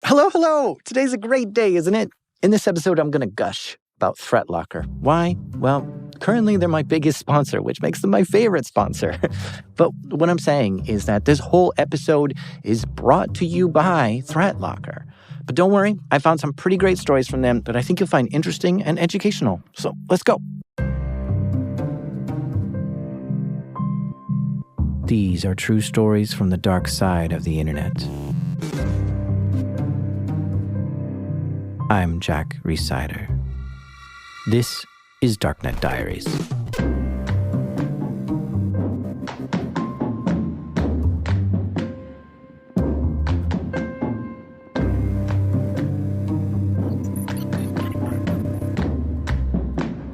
Hello, hello! Today's a great day, isn't it? In this episode, I'm going to gush about ThreatLocker. Why? Well, currently they're my biggest sponsor, which makes them my favorite sponsor. But what I'm saying is that this whole episode is brought to you by ThreatLocker. But don't worry, I found some pretty great stories from them that I think you'll find interesting and educational. So let's go. These are true stories from the dark side of the internet. I'm Jack Rhysider. This is Darknet Diaries.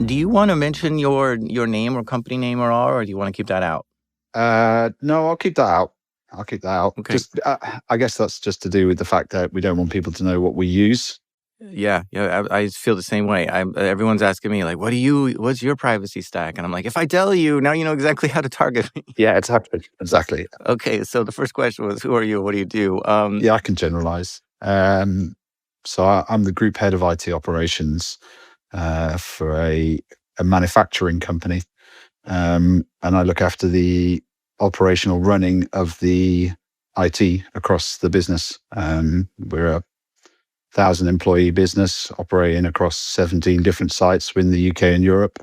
Do you want to mention your name or company name or do you want to keep that out? No, I'll keep that out. Okay. Just, I guess that's just to do with the fact that we don't want people to know what we use. Yeah, I feel the same way. Everyone's asking me, like, what's your privacy stack? And I'm like, if I tell you, now you know exactly how to target me. Yeah, exactly. Okay, so the first question was, who are you? What do you do? Yeah, I can generalize. So I'm the group head of IT operations for a manufacturing company. And I look after the operational running of the IT across the business. We're a 1,000-employee business operating across 17 different sites in the UK and Europe.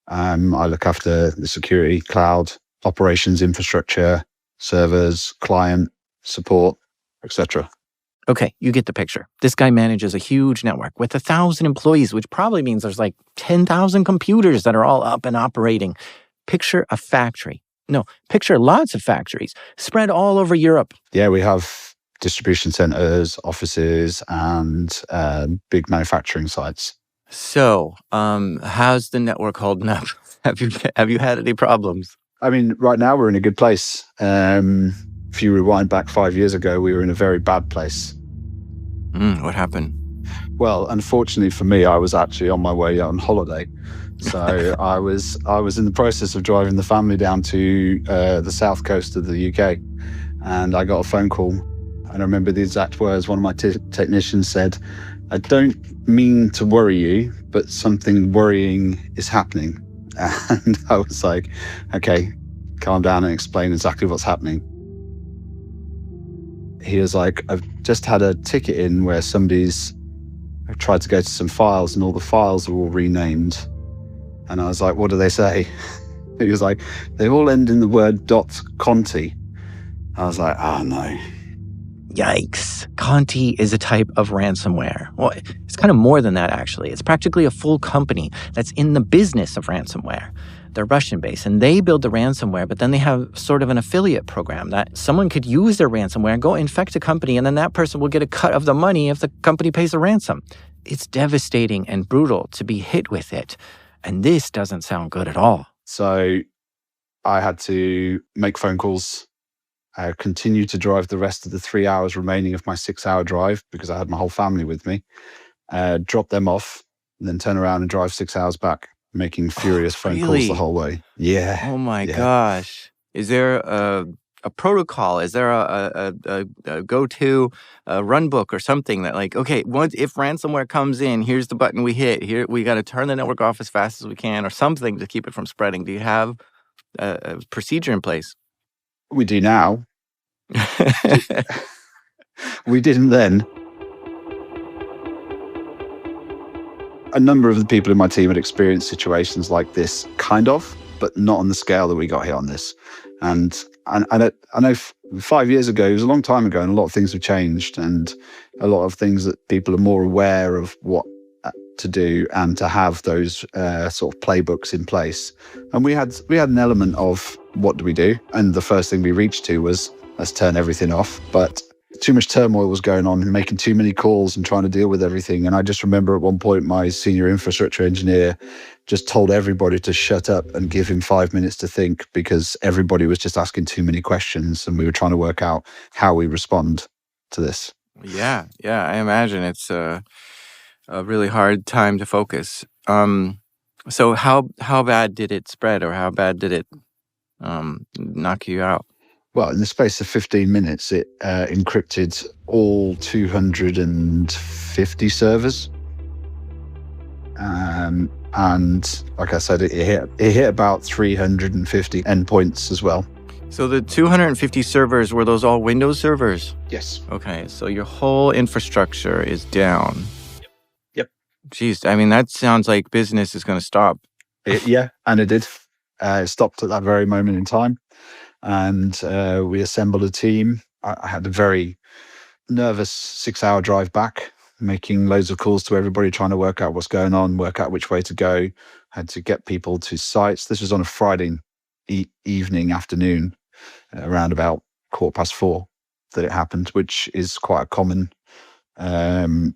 I look after the security, cloud, operations, infrastructure, servers, client, support, etc. Okay, you get the picture. This guy manages a huge network with 1,000 employees, which probably means there's like 10,000 computers that are all up and operating. Picture a factory. No, picture lots of factories spread all over Europe. Yeah, we have distribution centers, offices, and big manufacturing sites. So, how's the network holding up? Have you had any problems? I mean, right now we're in a good place. If you rewind back 5 years ago, we were in a very bad place. What happened? Well, unfortunately for me, I was actually on my way on holiday. So I was in the process of driving the family down to the south coast of the UK, and I got a phone call. And I remember the exact words. One of my technicians said, "I don't mean to worry you, but something worrying is happening." And I was like, okay, calm down and explain exactly what's happening. He was like, "I've just had a ticket in where somebody's tried to go to some files and all the files are all renamed." And I was like, "What do they say?" He was like, "They all end in the word .conti." I was like, "Oh no." Yikes. Conti is a type of ransomware. Well, it's kind of more than that, actually. It's practically a full company that's in the business of ransomware. They're Russian-based, and they build the ransomware, but then they have sort of an affiliate program that someone could use their ransomware and go infect a company, and then that person will get a cut of the money if the company pays a ransom. It's devastating and brutal to be hit with it, and this doesn't sound good at all. So I had to make phone calls, continue to drive the rest of the 3 hours remaining of my 6-hour drive because I had my whole family with me, drop them off, and then turn around and drive 6 hours back, making furious phone calls the whole way. Yeah. Oh my gosh. Is there a protocol? Is there a go-to run book or something that, like, okay, if ransomware comes in, here's the button we hit. Here we got to turn the network off as fast as we can, or something to keep it from spreading? Do you have a procedure in place? We do now. We didn't then. A number of the people in my team had experienced situations like this, kind of, but not on the scale that we got hit on this. And I know 5 years ago, it was a long time ago, and a lot of things have changed, and a lot of things that people are more aware of what to do and to have those sort of playbooks in place. And we had an element of what do we do? And the first thing we reached to was, let's turn everything off. But too much turmoil was going on and making too many calls and trying to deal with everything. And I just remember at one point, my senior infrastructure engineer just told everybody to shut up and give him 5 minutes to think, because everybody was just asking too many questions and we were trying to work out how we respond to this. Yeah, I imagine it's a really hard time to focus. So how bad did it spread, or how bad did it knock you out? Well, in the space of 15 minutes, it encrypted all 250 servers. And like I said, it hit about 350 endpoints as well. So the 250 servers, were those all Windows servers? Yes. Okay, so your whole infrastructure is down. Yep. Geez, I mean, that sounds like business is going to stop. Yeah, and it did. It stopped at that very moment in time. And we assembled a team. I had a very nervous 6-hour drive back, making loads of calls to everybody, trying to work out what's going on, work out which way to go. Had to get people to sites. This was on a Friday afternoon, around about 4:15 that it happened, which is quite a common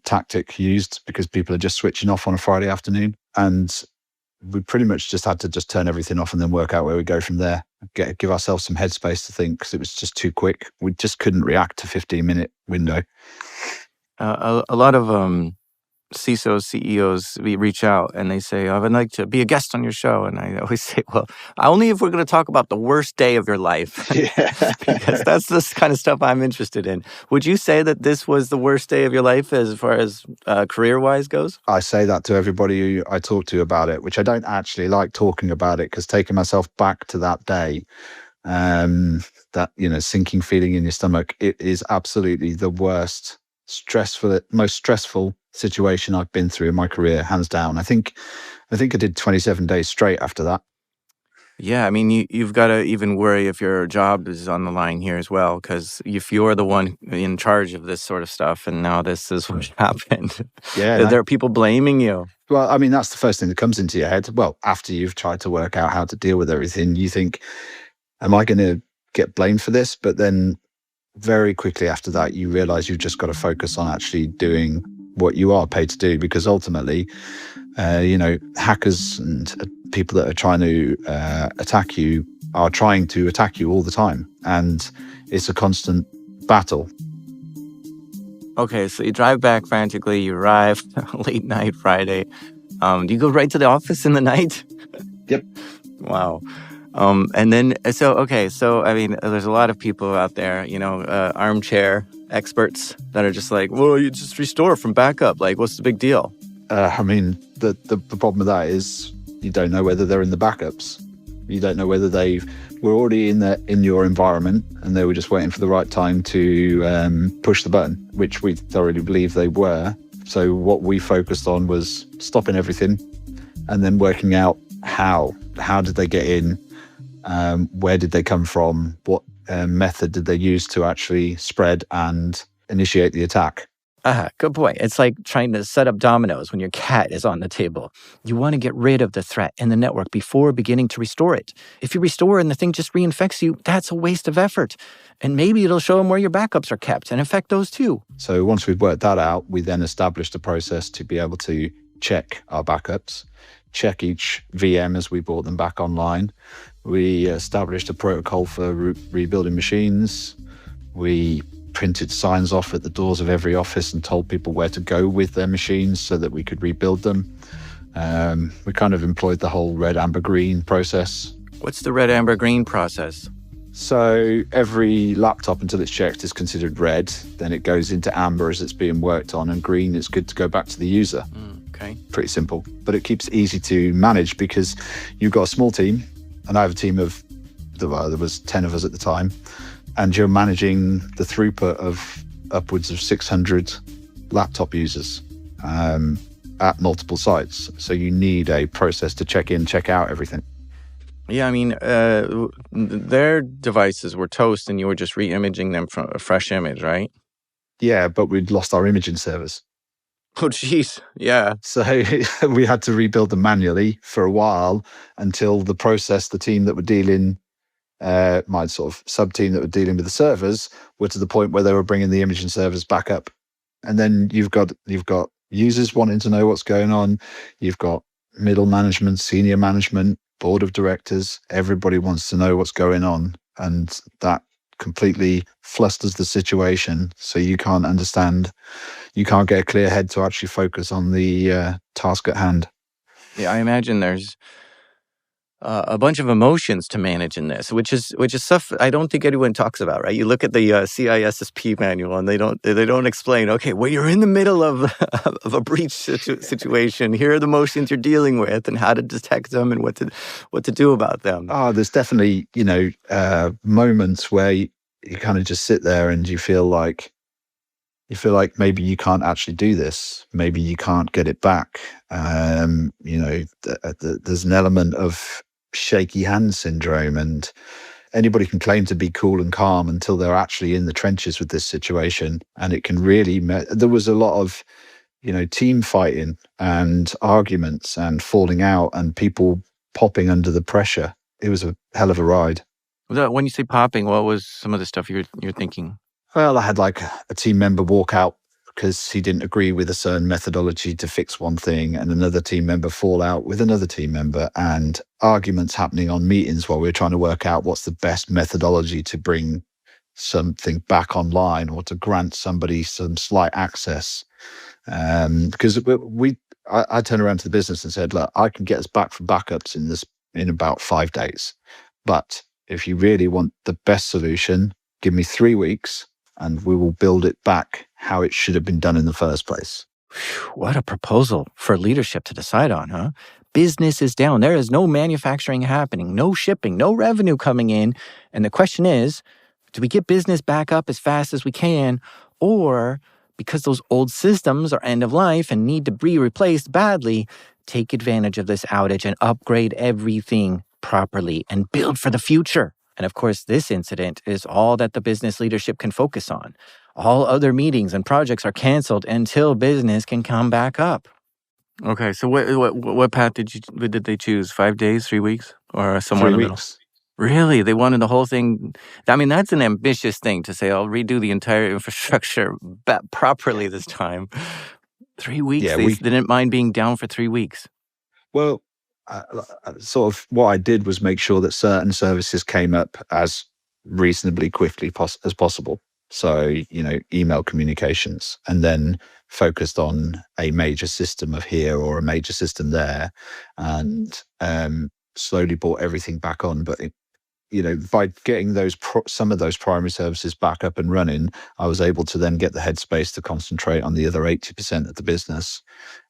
tactic used because people are just switching off on a Friday afternoon. And we pretty much just had to just turn everything off and then work out where we go from there. Give ourselves some headspace to think, because it was just too quick. We just couldn't react to 15-minute window. A lot of CISOs, CEOs, we reach out and they say, I would like to be a guest on your show. And I always say, well, only if we're going to talk about the worst day of your life. Because that's the kind of stuff I'm interested in. Would you say that this was the worst day of your life as far as career-wise goes? I say that to everybody who I talk to about it, which I don't actually like talking about it, because taking myself back to that day, that, sinking feeling in your stomach, it is absolutely the worst, most stressful situation I've been through in my career, hands down. I think I did 27 days straight after that. Yeah, I mean, you've got to even worry if your job is on the line here as well, because if you're the one in charge of this sort of stuff and now this is what happened, there are people blaming you. Well, I mean, that's the first thing that comes into your head. Well, after you've tried to work out how to deal with everything, you think, am I going to get blamed for this? But then very quickly after that, you realize you've just got to focus on actually doing what you are paid to do, because ultimately, hackers and people that are trying to attack you are trying to attack you all the time. And it's a constant battle. Okay, so you drive back frantically, you arrive late night Friday. Do you go right to the office in the night? Yep. Wow. And then, so I mean, there's a lot of people out there, armchair experts that are just like, well, you just restore from backup. Like, what's the big deal? I mean, the problem with that is you don't know whether they're in the backups. You don't know whether they were already in your environment and they were just waiting for the right time to push the button, which we thoroughly believe they were. So what we focused on was stopping everything and then working out how did they get in, where did they come from, what method did they use to actually spread and initiate the attack. Good point. It's like trying to set up dominoes when your cat is on the table. You want to get rid of the threat in the network before beginning to restore it. If you restore and the thing just reinfects you, that's a waste of effort. And maybe it'll show them where your backups are kept and infect those too. So once we've worked that out, we then established a process to be able to check our backups, check each VM as we brought them back online. We established a protocol for rebuilding machines. We printed signs off at the doors of every office and told people where to go with their machines so that we could rebuild them. We kind of employed the whole red, amber, green process. What's the red, amber, green process? So every laptop, until it's checked, is considered red. Then it goes into amber as it's being worked on, and green is good to go back to the user. Okay. Pretty simple, but it keeps it easy to manage because you've got a small team, and I have a team of, there was 10 of us at the time, and you're managing the throughput of upwards of 600 laptop users at multiple sites. So you need a process to check in, check out everything. Yeah, I mean, their devices were toast and you were just re-imaging them from a fresh image, right? Yeah, but we'd lost our imaging servers. Oh, geez. Yeah. So we had to rebuild them manually for a while until the team that were dealing, my sort of sub-team that were dealing with the servers, were to the point where they were bringing the imaging servers back up. And then you've got users wanting to know what's going on. You've got middle management, senior management, board of directors. Everybody wants to know what's going on. And that completely flusters the situation. So you can't get a clear head to actually focus on the task at hand. Yeah, I imagine there's a bunch of emotions to manage in this, which is stuff I don't think anyone talks about, right? You look at the CISSP manual, and they don't explain. Okay, well, you're in the middle of of a breach situation. Here are the emotions you're dealing with, and how to detect them, and what to do about them. There's definitely moments where you kind of just sit there and you feel like maybe you can't actually do this. Maybe you can't get it back. There's an element of shaky hand syndrome, and anybody can claim to be cool and calm until they're actually in the trenches with this situation. And it can really, there was a lot of, team fighting and arguments and falling out and people popping under the pressure. It was a hell of a ride. When you say popping, what was some of the stuff you're thinking? Well, I had like a team member walk out because he didn't agree with a certain methodology to fix one thing, and another team member fall out with another team member, and arguments happening on meetings while we were trying to work out what's the best methodology to bring something back online or to grant somebody some slight access. Because I turned around to the business and said, look, I can get us back from backups in about 5 days. But if you really want the best solution, give me 3 weeks and we will build it back how it should have been done in the first place. What a proposal for leadership to decide on, huh? Business is down. There is no manufacturing happening, no shipping, no revenue coming in. And the question is, do we get business back up as fast as we can? Or, because those old systems are end of life and need to be replaced badly, take advantage of this outage and upgrade everything properly and build for the future? And of course, this incident is all that the business leadership can focus on. All other meetings and projects are canceled until business can come back up. Okay, so what path did they choose? 5 days, 3 weeks, or somewhere in the middle? 3 weeks. Really? They wanted the whole thing. I mean, that's an ambitious thing to say, I'll redo the entire infrastructure properly this time. 3 weeks? Yeah, They didn't mind being down for 3 weeks. Well, sort of what I did was make sure that certain services came up as reasonably quickly as possible. So, email communications, and then focused on a major system of here or a major system there, and slowly brought everything back on. But by getting some of those primary services back up and running, I was able to then get the headspace to concentrate on the other 80% of the business.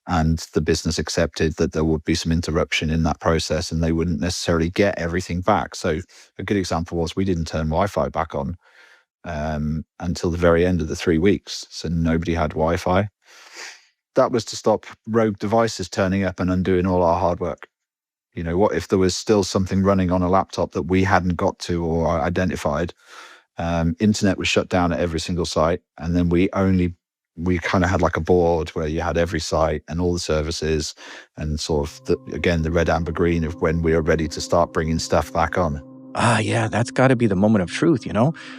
And the business accepted that there would be some interruption in that process and they wouldn't necessarily get everything back. So a good example was we didn't turn Wi-Fi back on until the very end of the 3 weeks. So nobody had Wi-Fi. That was to stop rogue devices turning up and undoing all our hard work. What if there was still something running on a laptop that we hadn't got to or identified? Internet was shut down at every single site. And then we kind of had like a board where you had every site and all the services and sort of, the red, amber, green of when we are ready to start bringing stuff back on. Yeah, that's got to be the moment of truth,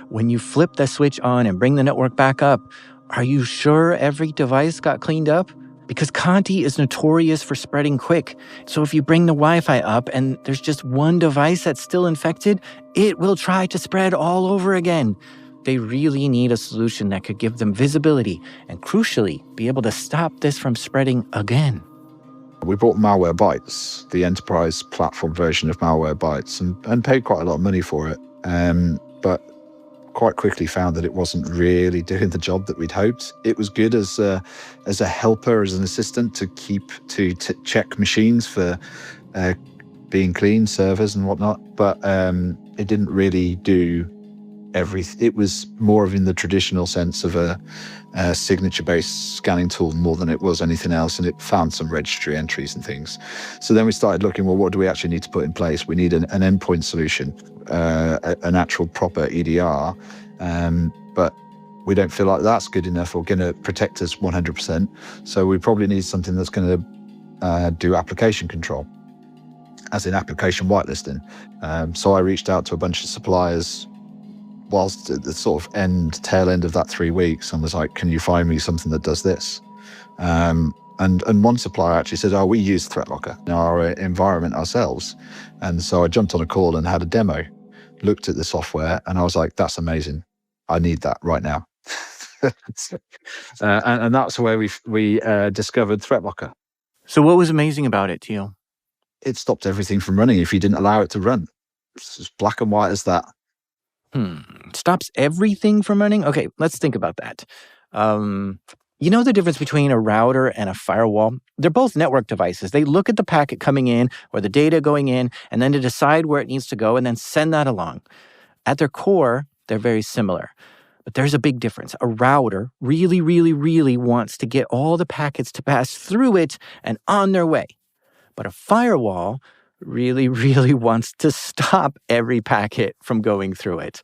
When you flip the switch on and bring the network back up, are you sure every device got cleaned up? Because Conti is notorious for spreading quick. So if you bring the Wi-Fi up and there's just one device that's still infected, it will try to spread all over again. They really need a solution that could give them visibility and, crucially, be able to stop this from spreading again. We bought Malwarebytes, the enterprise platform version of Malwarebytes, and paid quite a lot of money for it. But quite quickly found that it wasn't really doing the job that we'd hoped. It was good as a helper, as an assistant to check machines for being clean, servers and whatnot. But it didn't really do everything. It was more of in the traditional sense of a signature-based scanning tool more than it was anything else, and it found some registry entries and things. So then we started looking, well, what do we actually need to put in place? We need an endpoint solution, an actual proper EDR, but we don't feel like that's good enough or going to protect us 100%. So we probably need something that's going to do application control, as in application whitelisting. So I reached out to a bunch of suppliers whilst at the sort of tail end of that 3 weeks and was like, can you find me something that does this? And one supplier actually said, we use ThreatLocker in our environment ourselves. And so I jumped on a call and had a demo, looked at the software, and I was like, that's amazing. I need that right now. And that's where we discovered ThreatLocker. So what was amazing about it, Teal? it stopped everything from running if you didn't allow it to run. It's as black and white as that. Stops everything from running? Okay, let's think about that. You know the difference between a router and a firewall? They're both network devices. They look at the packet coming in or the data going in, and then to decide where it needs to go and then send that along. At their core, they're very similar. But there's a big difference. A router really, really, really wants to get all the packets to pass through it and on their way. But a firewall really, really wants to stop every packet from going through it.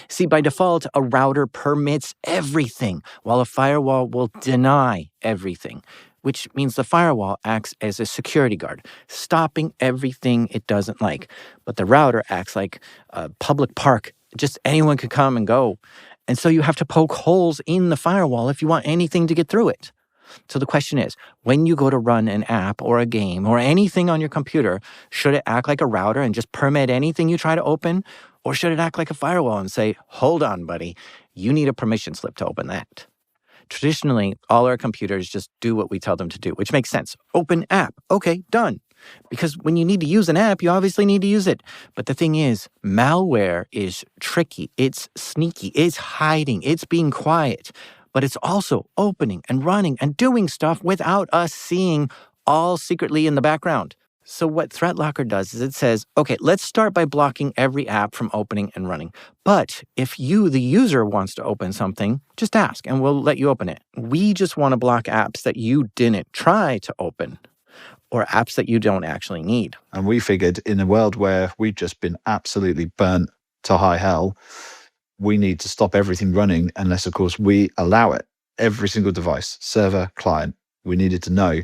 See, by default, a router permits everything, while a firewall will deny everything, which means the firewall acts as a security guard, stopping everything it doesn't like. But the router acts like a public park. Just anyone could come and go. And so you have to poke holes in the firewall if you want anything to get through it. So the question is, when you go to run an app or a game or anything on your computer, should it act like a router and just permit anything you try to open? Or should it act like a firewall and say, hold on, buddy, you need a permission slip to open that? Traditionally, all our computers just do what we tell them to do, which makes sense. Open app. Okay, done. Because when you need to use an app, you obviously need to use it. But the thing is, malware is tricky. It's sneaky. It's hiding. It's being quiet. But it's also opening and running and doing stuff without us seeing, all secretly in the background. So what ThreatLocker does is it says, okay, let's start by blocking every app from opening and running. But if you, the user, wants to open something, just ask and we'll let you open it. We just want to block apps that you didn't try to open or apps that you don't actually need. And we figured in a world where we've just been absolutely burnt to high hell, we need to stop everything running unless, of course, we allow it. Every single device, server, client, we needed to know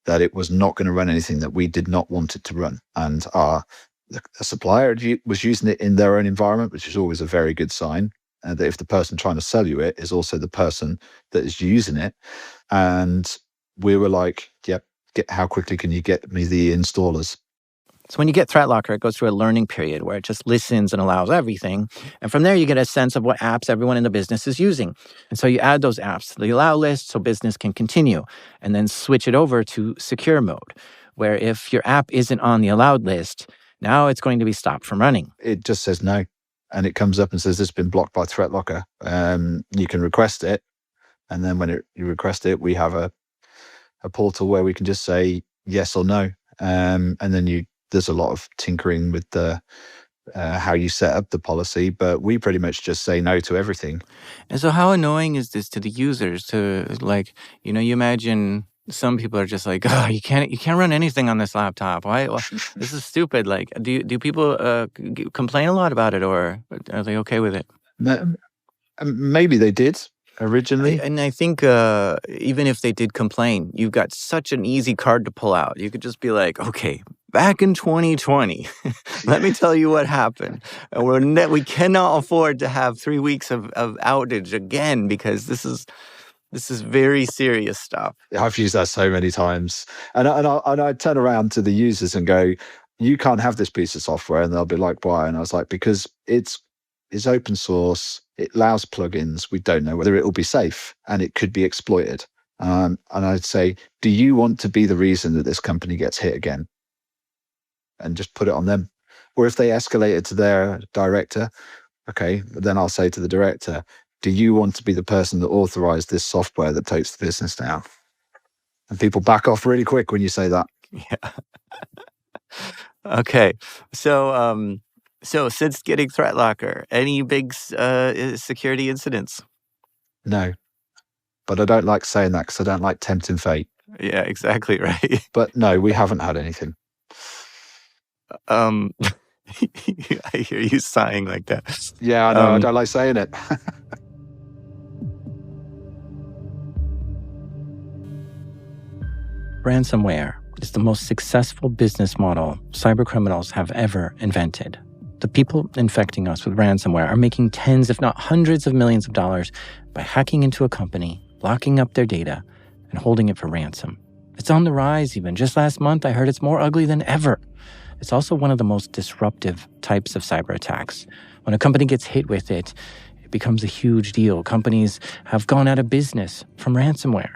that it was not going to run anything that we did not want it to run. And the supplier was using it in their own environment, which is always a very good sign. That if the person trying to sell you it is also the person that is using it. And we were like, yep, how quickly can you get me the installers? So when you get ThreatLocker, it goes through a learning period where it just listens and allows everything. And from there, you get a sense of what apps everyone in the business is using. And so you add those apps to the allow list so business can continue, and then switch it over to secure mode, where if your app isn't on the allowed list, now it's going to be stopped from running. It just says no. And it comes up and says, this has been blocked by ThreatLocker. You can request it. And then when you request it, we have a portal where we can just say yes or no. And then there's a lot of tinkering with the how you set up the policy, but we pretty much just say no to everything. And so how annoying is this to the users? To you imagine some people are just like, oh, you can't run anything on this laptop. Why? Well, this is stupid. Like, do people complain a lot about it, or are they okay with it? Maybe they did originally. And I think even if they did complain, you've got such an easy card to pull out. You could just be like, okay, back in 2020, let me tell you what happened. And we cannot afford to have 3 weeks of outage again, because this is very serious stuff. I've used that so many times. And I turn around to the users and go, you can't have this piece of software. And they'll be like, why? And I was like, because it's open source. It allows plugins. We don't know whether it will be safe, and it could be exploited. And I'd say, do you want to be the reason that this company gets hit again? And just put it on them. Or if they escalate it to their director, okay, then I'll say to the director, do you want to be the person that authorized this software that takes the business down? And people back off really quick when you say that. Yeah. Okay. So since getting ThreatLocker, any big security incidents? No. But I don't like saying that because I don't like tempting fate. Yeah, exactly right. But no, we haven't had anything. I hear you sighing like that. Yeah, I know. I don't like saying it. Ransomware is the most successful business model cybercriminals have ever invented. The people infecting us with ransomware are making tens, if not hundreds of millions of dollars by hacking into a company, locking up their data, and holding it for ransom. It's on the rise even. Just last month, I heard it's more ugly than ever. It's also one of the most disruptive types of cyber attacks. When a company gets hit with it, it becomes a huge deal. Companies have gone out of business from ransomware.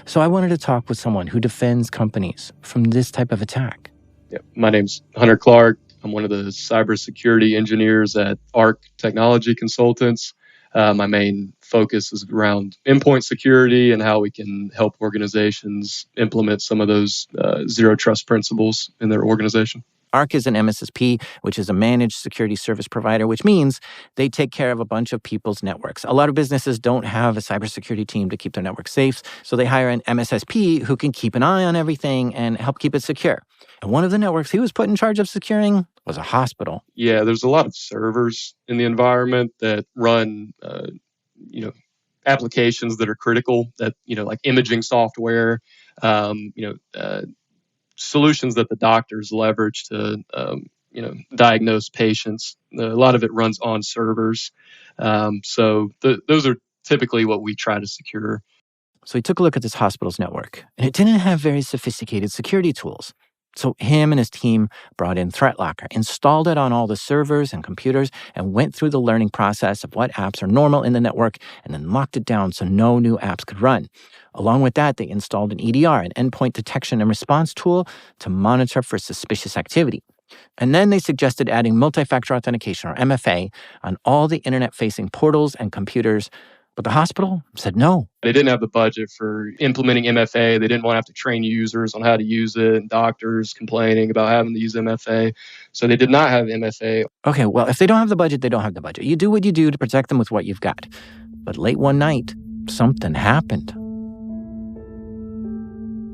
So I wanted to talk with someone who defends companies from this type of attack. Yeah, my name's Hunter Clark. I'm one of the cybersecurity engineers at ARC Technology Consultants. My main focus is around endpoint security and how we can help organizations implement some of those zero trust principles in their organization. ARC is an MSSP, which is a managed security service provider, which means they take care of a bunch of people's networks. A lot of businesses don't have a cybersecurity team to keep their network safe, so they hire an MSSP who can keep an eye on everything and help keep it secure. And one of the networks he was put in charge of securing was a hospital. Yeah, there's a lot of servers in the environment that run, applications that are critical, that, like imaging software, um, you know, solutions that the doctors leverage to diagnose patients. A lot of it runs on servers, so those are typically what we try to secure. So he took a look at this hospital's network, and it didn't have very sophisticated security tools. So him and his team brought in ThreatLocker, installed it on all the servers and computers, and went through the learning process of what apps are normal in the network, and then locked it down so no new apps could run. Along with that, they installed an EDR, an endpoint detection and response tool, to monitor for suspicious activity. And then they suggested adding multi-factor authentication, or MFA, on all the internet-facing portals and computers. But the hospital said no. They didn't have the budget for implementing MFA. They didn't want to have to train users on how to use it, and doctors complaining about having to use MFA. So they did not have MFA. Okay, well, if they don't have the budget, they don't have the budget. You do what you do to protect them with what you've got. But late one night, something happened.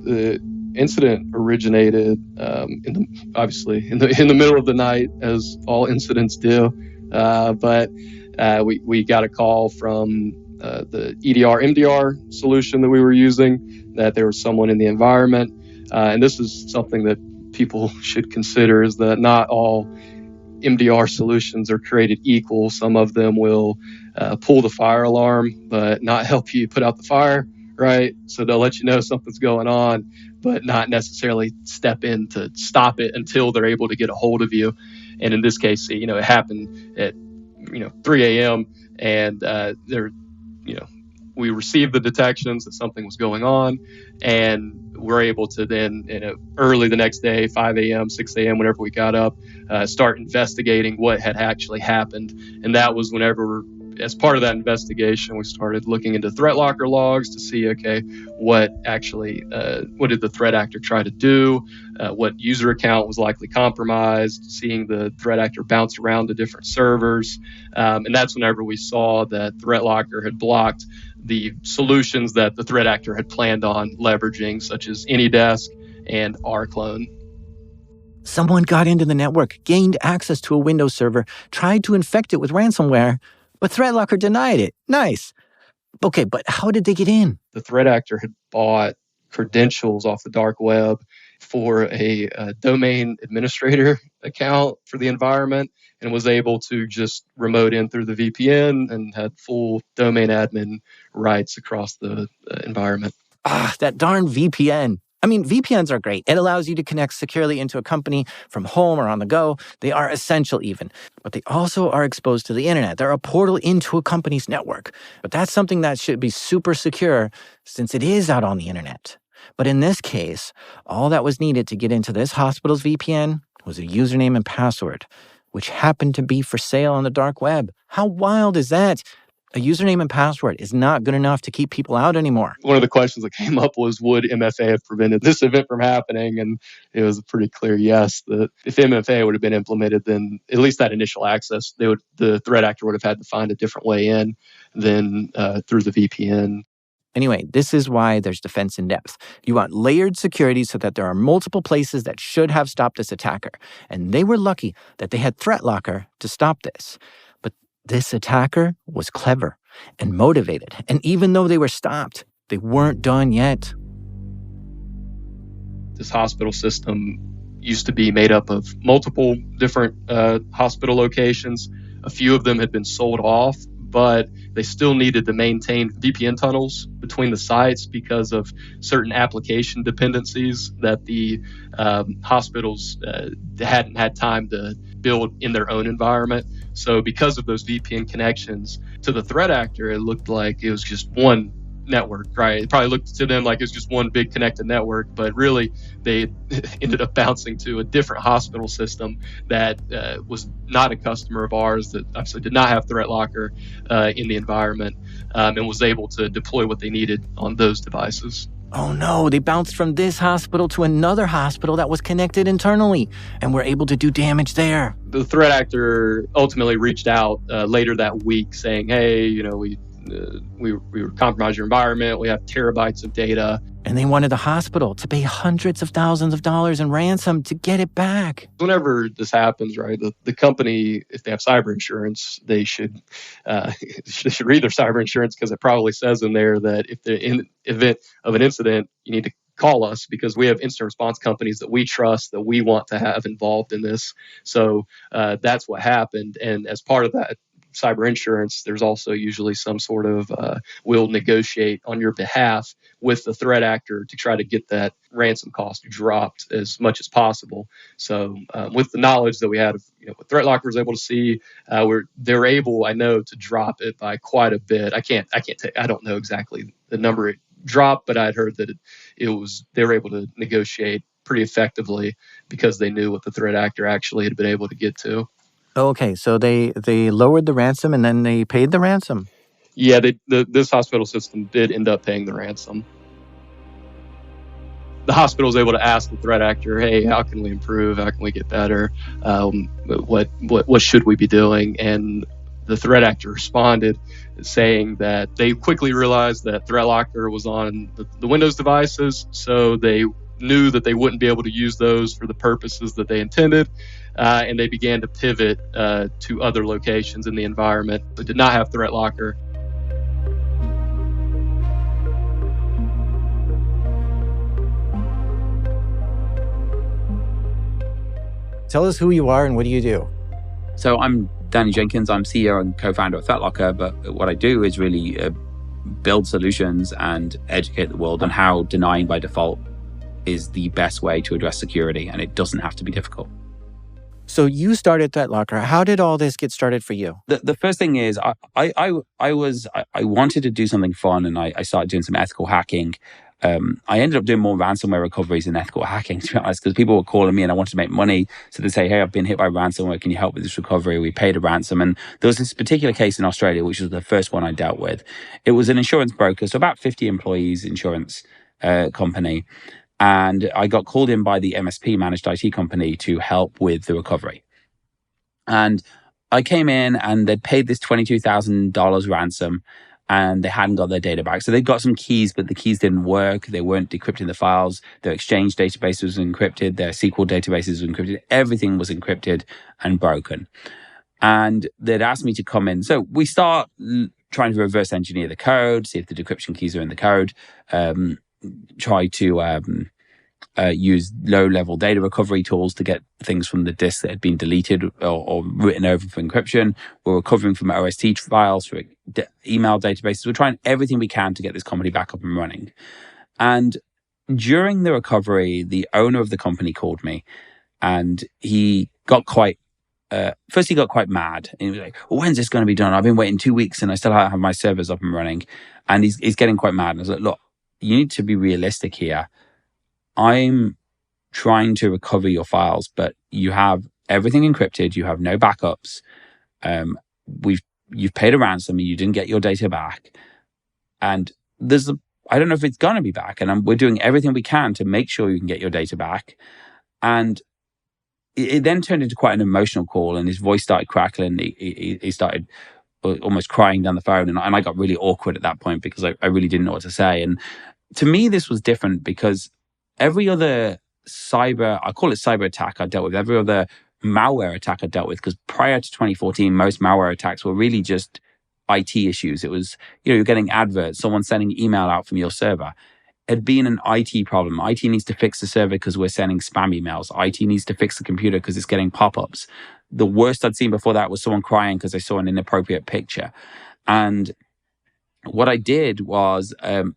The incident originated obviously in the middle of the night, as all incidents do. But we got a call from the EDR MDR solution that we were using, that there was someone in the environment. And this is something that people should consider, is that not all MDR solutions are created equal. Some of them will pull the fire alarm, but not help you put out the fire, right? So they'll let you know something's going on, but not necessarily step in to stop it until they're able to get a hold of you. And in this case, it happened at 3 a.m. and we received the detections that something was going on, and we're able to then, early the next day, 5 a.m., 6 a.m., whenever we got up, start investigating what had actually happened. And that was whenever, as part of that investigation, we started looking into ThreatLocker logs to see, what did the threat actor try to do? What user account was likely compromised? Seeing the threat actor bounce around to different servers. And that's whenever we saw that ThreatLocker had blocked the solutions that the threat actor had planned on leveraging, such as AnyDesk and rClone. Someone got into the network, gained access to a Windows server, tried to infect it with ransomware, but ThreatLocker denied it. Nice. Okay, but how did they get in? The threat actor had bought credentials off the dark web for a domain administrator account for the environment, and was able to just remote in through the VPN and had full domain admin rights across the environment. That darn VPN. I mean, VPNs are great. It allows you to connect securely into a company from home or on the go. They are essential even. But they also are exposed to the internet. They're a portal into a company's network. But that's something that should be super secure, since it is out on the internet. But in this case, all that was needed to get into this hospital's VPN was a username and password, which happened to be for sale on the dark web. How wild is that? A username and password is not good enough to keep people out anymore. One of the questions that came up was, would MFA have prevented this event from happening? And it was a pretty clear yes, that if MFA would have been implemented, then at least that initial access, the threat actor would have had to find a different way in than through the VPN. Anyway, this is why there's defense in depth. You want layered security so that there are multiple places that should have stopped this attacker. And they were lucky that they had ThreatLocker to stop this. But this attacker was clever and motivated. And even though they were stopped, they weren't done yet. This hospital system used to be made up of multiple different hospital locations. A few of them had been sold off, but they still needed to maintain VPN tunnels between the sites because of certain application dependencies that the hospitals hadn't had time to build in their own environment. So because of those VPN connections, to the threat actor, it looked like it was just one network, right? It probably looked to them like it's just one big connected network, but really they ended up bouncing to a different hospital system that was not a customer of ours, that obviously did not have ThreatLocker in the environment, and was able to deploy what they needed on those devices. Oh no, they bounced from this hospital to another hospital that was connected internally and were able to do damage there. The threat actor ultimately reached out later that week saying, hey, we compromised your environment. We have terabytes of data. And they wanted the hospital to pay hundreds of thousands of dollars in ransom to get it back. Whenever this happens, right, the company, if they have cyber insurance, they should read their cyber insurance, because it probably says in there that if the in event of an incident, you need to call us, because we have instant response companies that we trust, that we want to have involved in this. So that's what happened. And as part of that cyber insurance, there's also usually some sort of will negotiate on your behalf with the threat actor to try to get that ransom cost dropped as much as possible. So with the knowledge that we had of what ThreatLocker was able to see, they're able, I know, to drop it by quite a bit. I don't know exactly the number it dropped, but I'd heard that they were able to negotiate pretty effectively because they knew what the threat actor actually had been able to get to. Okay, so they lowered the ransom and then they paid the ransom. Yeah, this hospital system did end up paying the ransom. The hospital was able to ask the threat actor, hey, how can we improve? How can we get better? What should we be doing? And the threat actor responded saying that they quickly realized that ThreatLocker was on the Windows devices, so they knew that they wouldn't be able to use those for the purposes that they intended, and they began to pivot to other locations in the environment that did not have ThreatLocker. Tell us who you are and what do you do? So I'm Danny Jenkins. I'm CEO and co-founder of ThreatLocker, but what I do is really build solutions and educate the world on how denying by default is the best way to address security, and it doesn't have to be difficult. So you started ThreatLocker. How did all this get started for you? The first thing is I wanted to do something fun, and I started doing some ethical hacking. I ended up doing more ransomware recoveries than ethical hacking, to be honest, because people were calling me and I wanted to make money. So they say, hey, I've been hit by ransomware. Can you help with this recovery? We paid a ransom. And there was this particular case in Australia, which was the first one I dealt with. It was an insurance broker, so about 50 employees insurance company. And I got called in by the MSP, managed IT company, to help with the recovery. And I came in and they'd paid this $22,000 ransom, and they hadn't got their data back. So they got some keys, but the keys didn't work. They weren't decrypting the files. Their Exchange database was encrypted. Their SQL databases were encrypted. Everything was encrypted and broken. And they'd asked me to come in. So we start trying to reverse engineer the code, see if the decryption keys are in the code, try to use low-level data recovery tools to get things from the disk that had been deleted or written over for encryption. We're recovering from OST files, through email databases. We're trying everything we can to get this company back up and running. And during the recovery, the owner of the company called me, and he got quite first he got quite mad. And he was like, well, when's this going to be done? I've been waiting 2 weeks and I still have my servers up and running. And he's getting quite mad. And I was like, look, you need to be realistic here. I'm trying to recover your files, but you have everything encrypted. You have no backups. You've paid a ransom and you didn't get your data back. And I don't know if it's going to be back. And we're doing everything we can to make sure you can get your data back. And it then turned into quite an emotional call, and his voice started crackling. He started almost crying down the phone. And I got really awkward at that point because I really didn't know what to say. And to me, this was different because every other I call it cyber attack I dealt with, every other malware attack I dealt with, because prior to 2014, most malware attacks were really just IT issues. It was, you're getting adverts, someone sending email out from your server. It had been an IT problem. IT needs to fix the server because we're sending spam emails. IT needs to fix the computer because it's getting pop-ups. The worst I'd seen before that was someone crying because they saw an inappropriate picture. And what I did was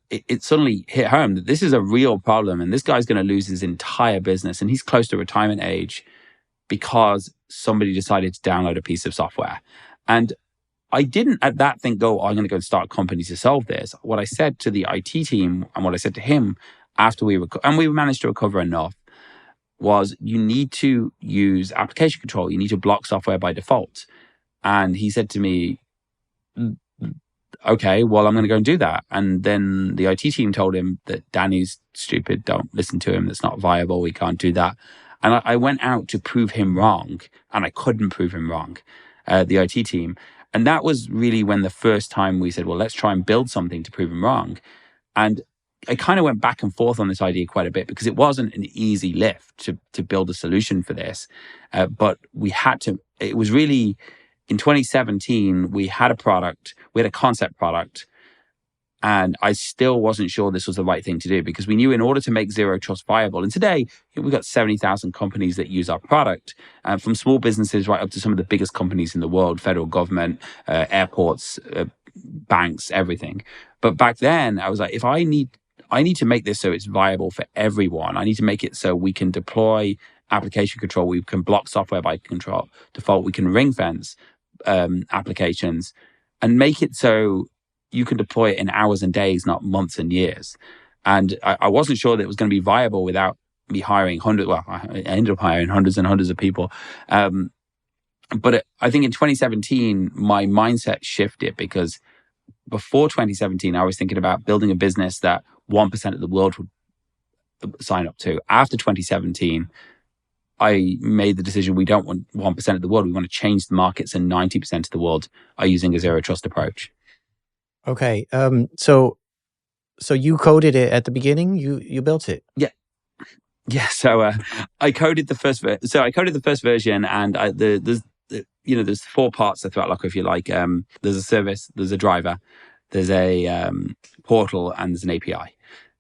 it suddenly hit home that this is a real problem, and this guy's going to lose his entire business, and he's close to retirement age because somebody decided to download a piece of software. And I didn't at that think, I'm going to go and start a company to solve this. What I said to the IT team and what I said to him after we managed to recover enough, was you need to use application control. You need to block software by default. And he said to me, okay, well, I'm going to go and do that. And then the IT team told him that Danny's stupid. Don't listen to him. That's not viable. We can't do that. And I went out to prove him wrong, and I couldn't prove him wrong, the IT team. And that was really when the first time we said, well, let's try and build something to prove him wrong. And I kind of went back and forth on this idea quite a bit because it wasn't an easy lift to build a solution for this. But we had to, it was really, in 2017, we had a product, we had a concept product, and I still wasn't sure this was the right thing to do because we knew in order to make Zero Trust viable, and today we've got 70,000 companies that use our product, from small businesses right up to some of the biggest companies in the world, federal government, airports, banks, everything. But back then, I was like, I need to make this so it's viable for everyone. I need to make it so we can deploy application control. We can block software by default. We can ring fence applications and make it so you can deploy it in hours and days, not months and years. And I wasn't sure that it was going to be viable without me hiring hundreds. Well, I ended up hiring hundreds and hundreds of people. But I think in 2017, my mindset shifted because before 2017, I was thinking about building a business that 1% of the world would sign up to. After 2017, I made the decision we don't want 1% of the world. We want to change the markets, and 90% of the world are using a zero trust approach. Okay. So you coded it at the beginning? You built it? Yeah. Yeah. So I coded the first version, and there's 4 parts to ThreatLocker, if you like. There's a service, there's a driver, there's a portal, and there's an API.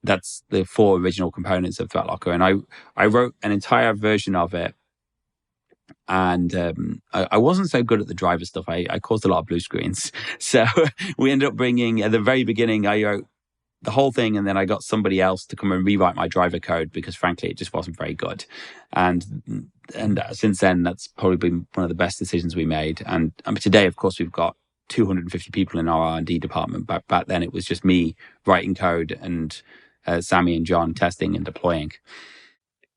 That's the 4 original components of ThreatLocker. And I wrote an entire version of it. And I wasn't so good at the driver stuff. I caused a lot of blue screens. So we ended up bringing, at the very beginning, I wrote the whole thing, and then I got somebody else to come and rewrite my driver code because, frankly, it just wasn't very good. And since then, that's probably been one of the best decisions we made. And today, of course, we've got 250 people in our R&D department. But back then, it was just me writing code and Sammy and John testing and deploying.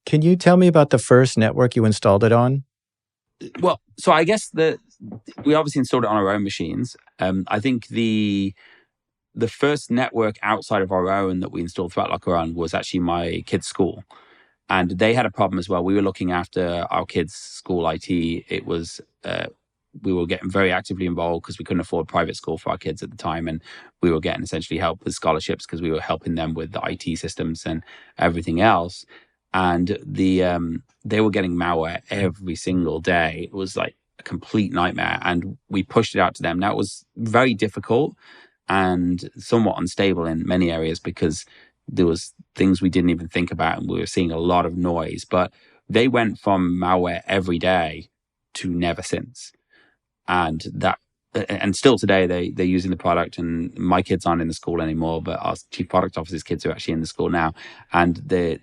Can you tell me about the first network you installed it on? Well, so I guess we obviously installed it on our own machines. I think the first network outside of our own that we installed ThreatLocker on was actually my kids' school. And they had a problem as well. We were looking after our kids' school IT. It was, we were getting very actively involved because we couldn't afford private school for our kids at the time. And we were getting essentially help with scholarships because we were helping them with the IT systems and everything else. And they were getting malware every single day. It was like a complete nightmare. And we pushed it out to them. Now, it was very difficult and somewhat unstable in many areas because there was things we didn't even think about, and we were seeing a lot of noise. But they went from malware every day to never since. And still today, they're using the product, and my kids aren't in the school anymore, but our chief product officer's kids are actually in the school now. And their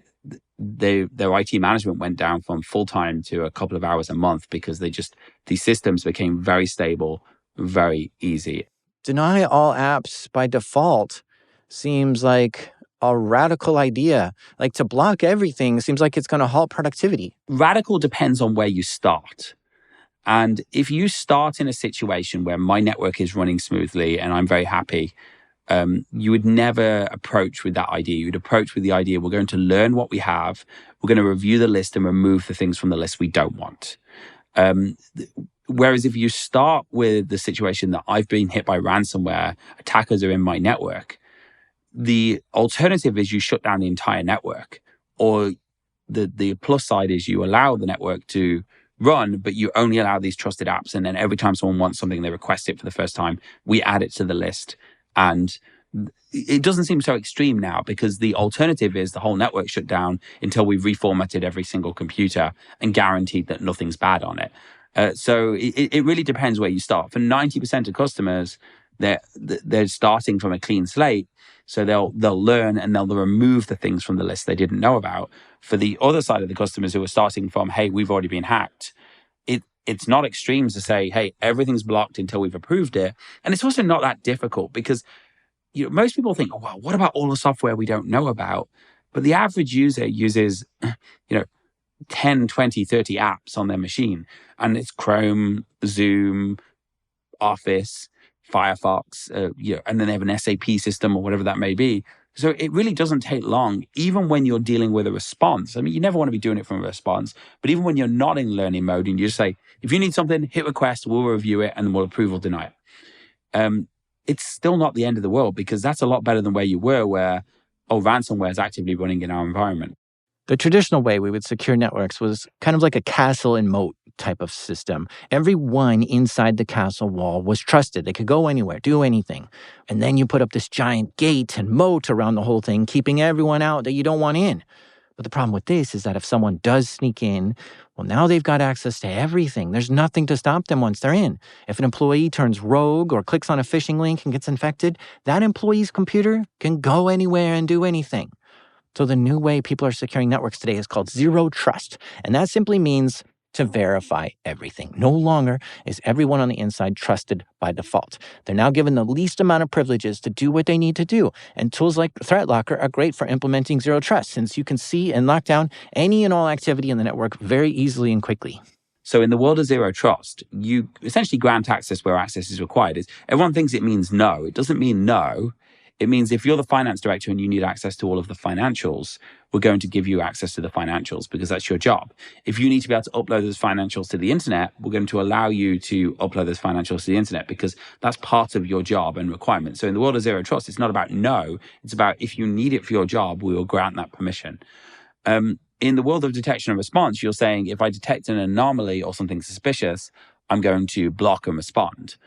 IT management went down from full-time to a couple of hours a month because these systems became very stable, very easy. Deny all apps by default seems like a radical idea. Like, to block everything seems like it's going to halt productivity. Radical depends on where you start. And if you start in a situation where my network is running smoothly and I'm very happy, you would never approach with that idea. You'd approach with the idea, we're going to learn what we have. We're going to review the list and remove the things from the list we don't want. Whereas if you start with the situation that I've been hit by ransomware, attackers are in my network, the alternative is you shut down the entire network. Or the plus side is you allow the network to run, but you only allow these trusted apps. And then every time someone wants something, they request it for the first time, we add it to the list. And it doesn't seem so extreme now because the alternative is the whole network shut down until we've reformatted every single computer and guaranteed that nothing's bad on it. So it really depends where you start. For 90% of customers, they're starting from a clean slate. So they'll learn and they'll remove the things from the list they didn't know about. For the other side of the customers who are starting from, hey, we've already been hacked, it's not extremes to say, hey, everything's blocked until we've approved it. And it's also not that difficult because most people think, oh, well, what about all the software we don't know about? But the average user uses, 10, 20, 30 apps on their machine. And it's Chrome, Zoom, Office, Firefox, and then they have an SAP system or whatever that may be. So it really doesn't take long, even when you're dealing with a response. I mean, you never want to be doing it from a response, but even when you're not in learning mode and you just say, if you need something, hit request, we'll review it, and then we'll approve or deny it. It's still not the end of the world because that's a lot better than where you were, where, ransomware is actively running in our environment. The traditional way we would secure networks was kind of like a castle and moat type of system. Everyone inside the castle wall was trusted. They could go anywhere, do anything. And then you put up this giant gate and moat around the whole thing, keeping everyone out that you don't want in. But the problem with this is that if someone does sneak in, well, now they've got access to everything. There's nothing to stop them once they're in. If an employee turns rogue or clicks on a phishing link and gets infected, that employee's computer can go anywhere and do anything. So the new way people are securing networks today is called zero trust. And that simply means to verify everything. No longer is everyone on the inside trusted by default. They're now given the least amount of privileges to do what they need to do. And tools like ThreatLocker are great for implementing zero trust, since you can see and lock down any and all activity in the network very easily and quickly. So in the world of zero trust, you essentially grant access where access is required. Everyone thinks it means no. It doesn't mean no. It means if you're the finance director and you need access to all of the financials, we're going to give you access to the financials because that's your job. If you need to be able to upload those financials to the internet, we're going to allow you to upload those financials to the internet because that's part of your job and requirement. So in the world of zero trust, it's not about no. It's about if you need it for your job, we will grant that permission. In the world of detection and response, you're saying if I detect an anomaly or something suspicious, I'm going to block and respond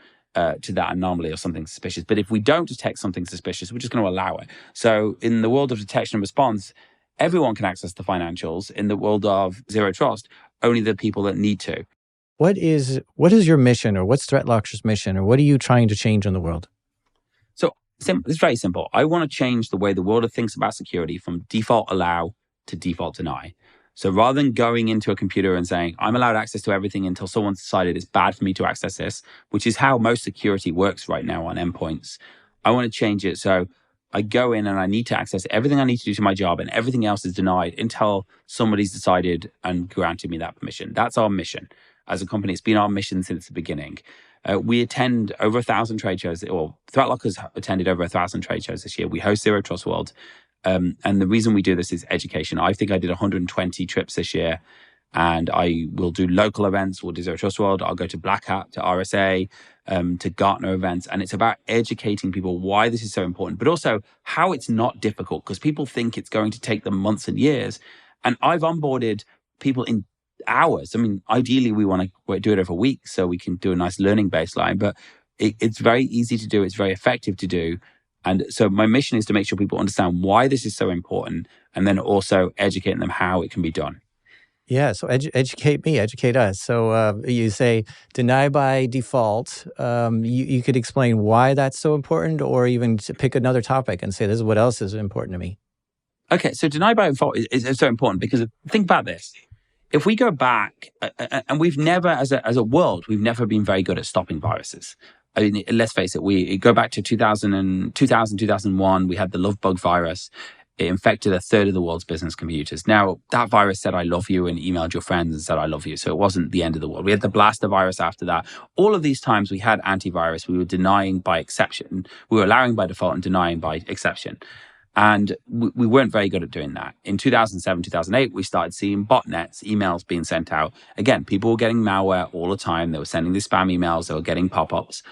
to that anomaly or something suspicious. But if we don't detect something suspicious, we're just going to allow it. So in the world of detection and response, everyone can access the financials. In the world of zero trust, only the people that need to. What is your mission, or what's ThreatLocker's mission, or what are you trying to change in the world? So it's very simple. I want to change the way the world thinks about security from default allow to default deny. So rather than going into a computer and saying, I'm allowed access to everything until someone's decided it's bad for me to access this, which is how most security works right now on endpoints, I want to change it so I go in and I need to access everything I need to do to my job and everything else is denied until somebody's decided and granted me that permission. That's our mission. As a company, it's been our mission since the beginning. We attend over 1,000 trade shows. ThreatLocker's attended over 1,000 trade shows this year. We host Zero Trust World. And the reason we do this is education. I think I did 120 trips this year, and I will do local events. We'll do Zero Trust World. I'll go to Black Hat, to RSA, to Gartner events. And it's about educating people why this is so important, but also how it's not difficult, because people think it's going to take them months and years. And I've onboarded people in hours. I mean, ideally, we want to do it over weeks so we can do a nice learning baseline, but it's very easy to do. It's very effective to do. And so my mission is to make sure people understand why this is so important, and then also educating them how it can be done. Yeah, so educate me, educate us. So you say deny by default. You could explain why that's so important, or even pick another topic and say, this is what else is important to me. Okay, so deny by default is so important because think about this. If we go back, and we've never, as a world, we've never been very good at stopping viruses. I mean, let's face it, we go back to 2001, we had the love bug virus. It infected a third of the world's business computers. Now, that virus said, I love you, and emailed your friends and said, I love you. So it wasn't the end of the world. We had the blaster virus after that. All of these times we had antivirus, we were denying by exception. We were allowing by default and denying by exception. And we weren't very good at doing that. In 2007, 2008, we started seeing botnets, emails being sent out. Again, people were getting malware all the time. They were sending these spam emails. They were getting pop-ups.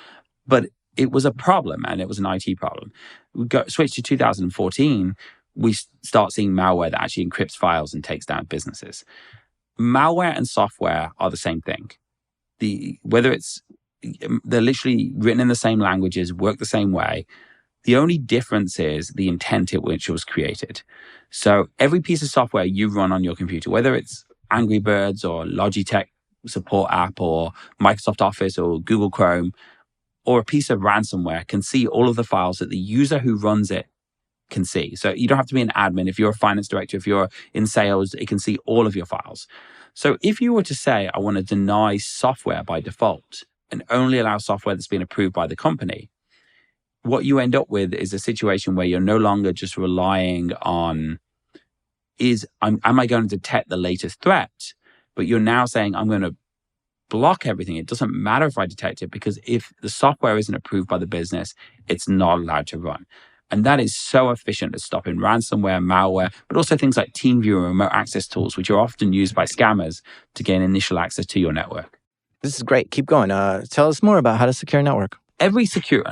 But it was a problem, and it was an IT problem. We switched to 2014. We start seeing malware that actually encrypts files and takes down businesses. Malware and software are the same thing. They're literally written in the same languages, work the same way. The only difference is the intent at which it was created. So every piece of software you run on your computer, whether it's Angry Birds or Logitech support app or Microsoft Office or Google Chrome, or a piece of ransomware, can see all of the files that the user who runs it can see. So you don't have to be an admin. If you're a finance director, if you're in sales, it can see all of your files. So if you were to say, I want to deny software by default and only allow software that's been approved by the company, what you end up with is a situation where you're no longer just relying on, am I going to detect the latest threat? But you're now saying, I'm going to block everything. It doesn't matter if I detect it, because if the software isn't approved by the business, it's not allowed to run. And that is so efficient at stopping ransomware, malware, but also things like TeamViewer and remote access tools, which are often used by scammers to gain initial access to your network. This is great. Keep going. Tell us more about how to secure a network. Every secure,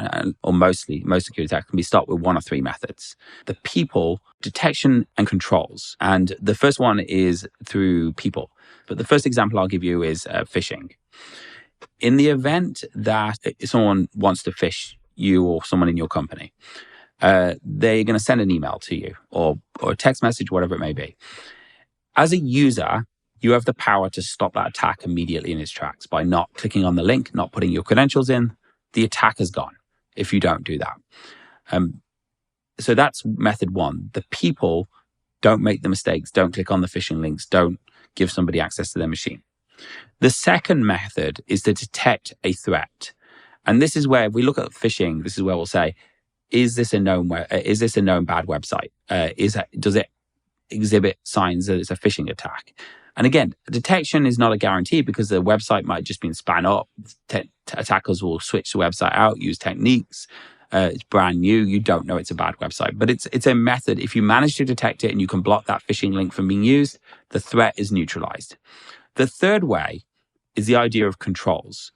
or most security attacks can be stopped with one of three methods: the people, detection, and controls. And the first one is through people. But the first example I'll give you is phishing. In the event that someone wants to phish you or someone in your company, they're going to send an email to you or a text message, whatever it may be. As a user, you have the power to stop that attack immediately in its tracks by not clicking on the link, not putting your credentials in. The attack is gone if you don't do that. So that's method one. The people don't make the mistakes, don't click on the phishing links, don't give somebody access to their machine. The second method is to detect a threat. And this is where, if we look at phishing, this is where we'll say, is this a known bad website? Does it exhibit signs that it's a phishing attack? And again, detection is not a guarantee, because the website might have just been spun up. Attackers will switch the website out, use techniques. It's brand new. You don't know it's a bad website. But it's a method. If you manage to detect it and you can block that phishing link from being used, the threat is neutralized. The third way is the idea of controls.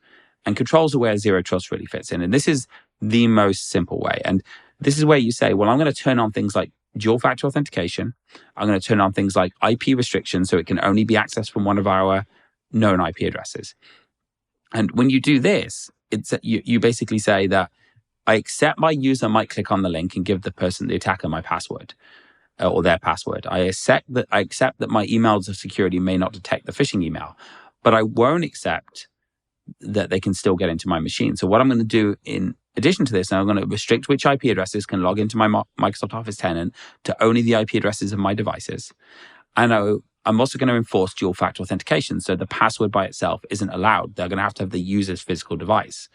And controls are where zero trust really fits in. And this is the most simple way. And this is where you say, well, I'm going to turn on things like dual factor authentication. I'm going to turn on things like IP restrictions, so it can only be accessed from one of our known IP addresses. And when you do this, you basically say that I accept my user might click on the link and give the attacker, my password or their password. I accept that my emails of security may not detect the phishing email, but I won't accept that they can still get into my machine. So what I'm going to do in addition to this, I'm going to restrict which IP addresses can log into my Microsoft Office tenant to only the IP addresses of my devices. And I'm also going to enforce dual factor authentication. So the password by itself isn't allowed. They're going to have the user's physical device.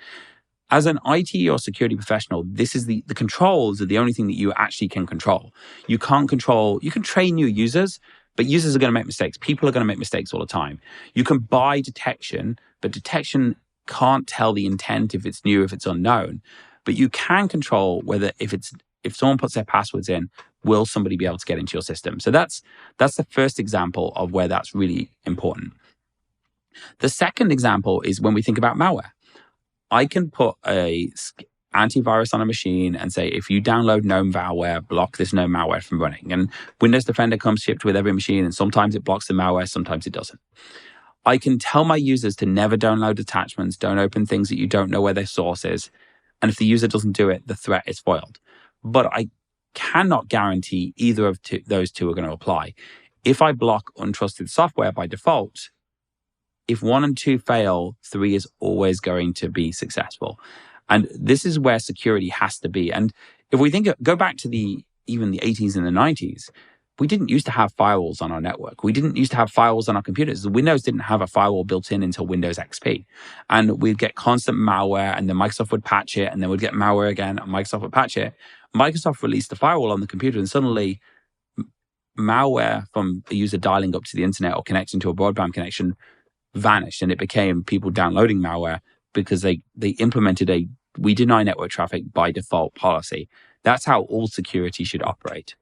As an IT or security professional, this is the controls are the only thing that you actually can control. You can train new users, but users are going to make mistakes. People are going to make mistakes all the time. You can buy detection, but detection can't tell the intent if it's new, if it's unknown. But you can control whether if someone puts their passwords in, will somebody be able to get into your system? So that's the first example of where that's really important. The second example is when we think about malware. I can put a antivirus on a machine and say, if you download known malware, block this known malware from running. And Windows Defender comes shipped with every machine, and sometimes it blocks the malware, sometimes it doesn't. I can tell my users to never download attachments, don't open things that you don't know where their source is. And if the user doesn't do it, the threat is foiled. But I cannot guarantee either of those two are going to apply. If I block untrusted software by default, if 1 and 2 fail, 3 is always going to be successful. And this is where security has to be. And if we go back to even the 80s and the 90s, we didn't used to have firewalls on our network. We didn't used to have firewalls on our computers. The Windows didn't have a firewall built in until Windows XP. And we'd get constant malware, and then Microsoft would patch it, and then we'd get malware again, and Microsoft would patch it. Microsoft released the firewall on the computer, and suddenly malware from a user dialing up to the internet or connecting to a broadband connection vanished, and it became people downloading malware because they implemented a we deny network traffic by default policy. That's how all security should operate.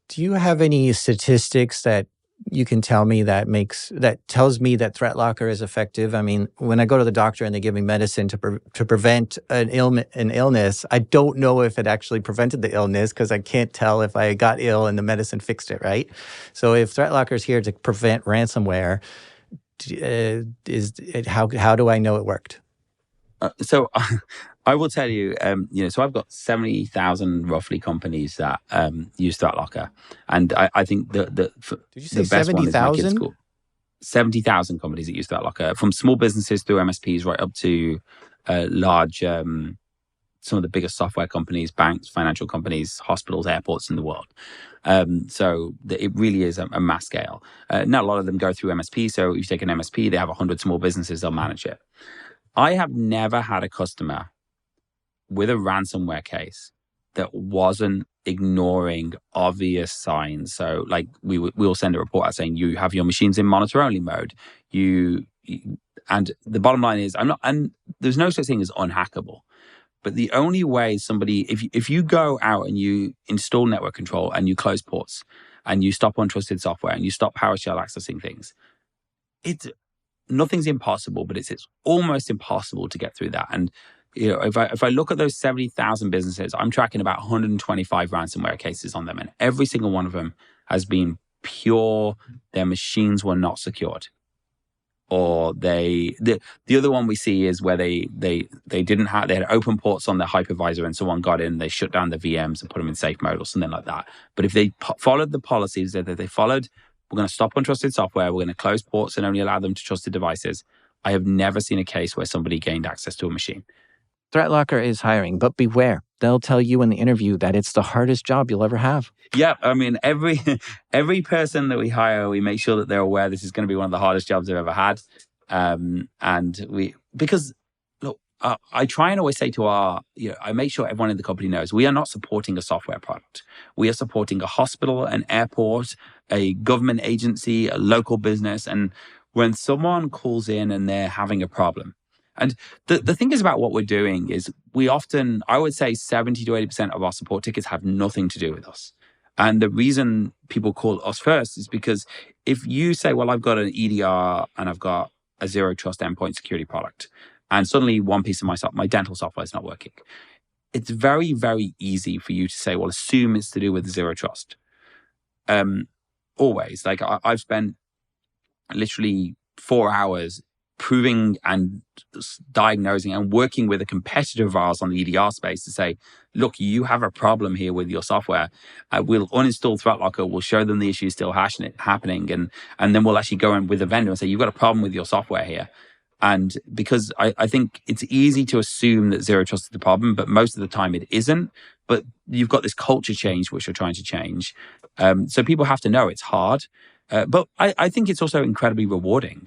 Do you have any statistics that you can tell me that tells me that ThreatLocker is effective? I mean, when I go to the doctor and they give me medicine to prevent an illness, I don't know if it actually prevented the illness because I can't tell if I got ill and the medicine fixed it, right? So if ThreatLocker is here to prevent ransomware, how do I know it worked? So I will tell you, so I've got 70,000 roughly companies that use ThreatLocker, and I think did you say 70,000? 70,000 companies that use ThreatLocker, from small businesses through MSPs right up to large some of the biggest software companies, banks, financial companies, hospitals, airports in the world. So it really is a mass scale. Not a lot of them go through MSP. So if you take an MSP, they have 100 small businesses, they'll manage it. I have never had a customer with a ransomware case that wasn't ignoring obvious signs. So like we will send a report out saying you have your machines in monitor only mode. And the bottom line is and there's no such thing as unhackable. But the only way somebody, if you go out and you install network control and you close ports and you stop untrusted software and you stop PowerShell accessing things, nothing's impossible, but it's almost impossible to get through that. And if I look at those 70,000 businesses, I'm tracking about 125 ransomware cases on them, and every single one of them has been pure. Their machines were not secured, or the other one we see is where they had open ports on their hypervisor, and someone got in, they shut down the VMs and put them in safe mode or something like that. But if they followed the policies that they followed, we're going to stop untrusted software, we're going to close ports and only allow them to trusted devices. I have never seen a case where somebody gained access to a machine. ThreatLocker is hiring, but beware. They'll tell you in the interview that it's the hardest job you'll ever have. Yeah, I mean, every person that we hire, we make sure that they're aware this is going to be one of the hardest jobs they've ever had. Because look, I try and always say to I make sure everyone in the company knows we are not supporting a software product. We are supporting a hospital, an airport, a government agency, a local business. And when someone calls in and they're having a problem, and the thing is about what we're doing is we often, I would say 70 to 80% of our support tickets have nothing to do with us. And the reason people call us first is because if you say, well, I've got an EDR and I've got a zero trust endpoint security product, and suddenly one piece of my dental software is not working, it's very, very easy for you to say, well, assume it's to do with zero trust. Always. Like I've spent literally 4 hours proving and diagnosing and working with a competitor of ours on the EDR space to say, look, you have a problem here with your software. We'll uninstall ThreatLocker. We'll show them the issue is still happening. And then we'll actually go in with a vendor and say, you've got a problem with your software here. And because I think it's easy to assume that zero trust is the problem, but most of the time it isn't. But you've got this culture change, which you're trying to change. So people have to know it's hard. But I think it's also incredibly rewarding.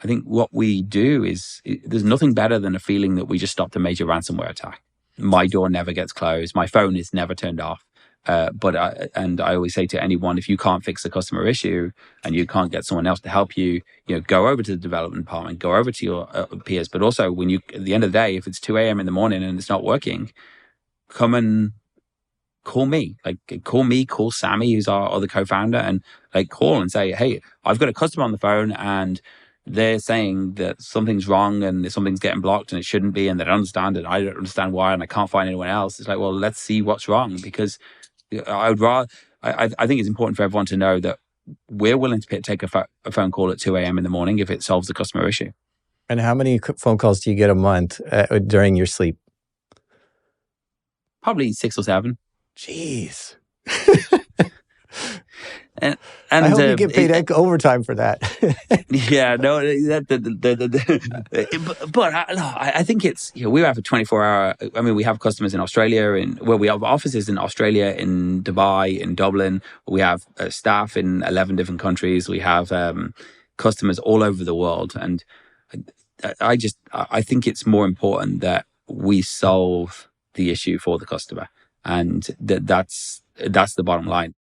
I think what we do is, there's nothing better than a feeling that we just stopped a major ransomware attack. My door never gets closed. My phone is never turned off. But I always say to anyone, if you can't fix a customer issue and you can't get someone else to help you, go over to the development department, go over to your peers. But also at the end of the day, if it's 2 a.m. in the morning and it's not working, come and call me. Call Sammy, who's our other co-founder, and call and say, hey, I've got a customer on the phone and they're saying that something's wrong and something's getting blocked and it shouldn't be, and they don't understand it. I don't understand why, and I can't find anyone else. It's like, well, let's see what's wrong, because I think it's important for everyone to know that we're willing to take a phone call at 2 a.m. in the morning if it solves the customer issue. And how many phone calls do you get a month during your sleep? Probably 6 or 7. Jeez. And I hope you get paid overtime for that. Yeah, no, but I think it's, we have a 24-hour. I mean, we have customers in Australia, we have offices in Australia, in Dubai, in Dublin. We have staff in 11 different countries. We have customers all over the world, and I think it's more important that we solve the issue for the customer, and that's the bottom line.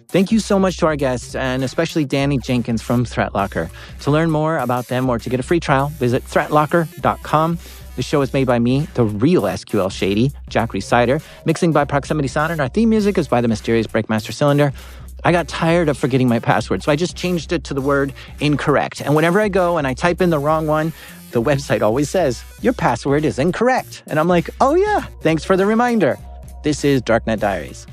Thank you so much to our guests, and especially Danny Jenkins from ThreatLocker. To learn more about them or to get a free trial, visit ThreatLocker.com. The show is made by me, the real SQL Shady, Jack Rhysider. Mixing by Proximity Sound, and our theme music is by the mysterious Breakmaster Cylinder. I got tired of forgetting my password, so I just changed it to the word incorrect. And whenever I go and I type in the wrong one, the website always says, your password is incorrect. And I'm like, oh yeah, thanks for the reminder. This is Darknet Diaries.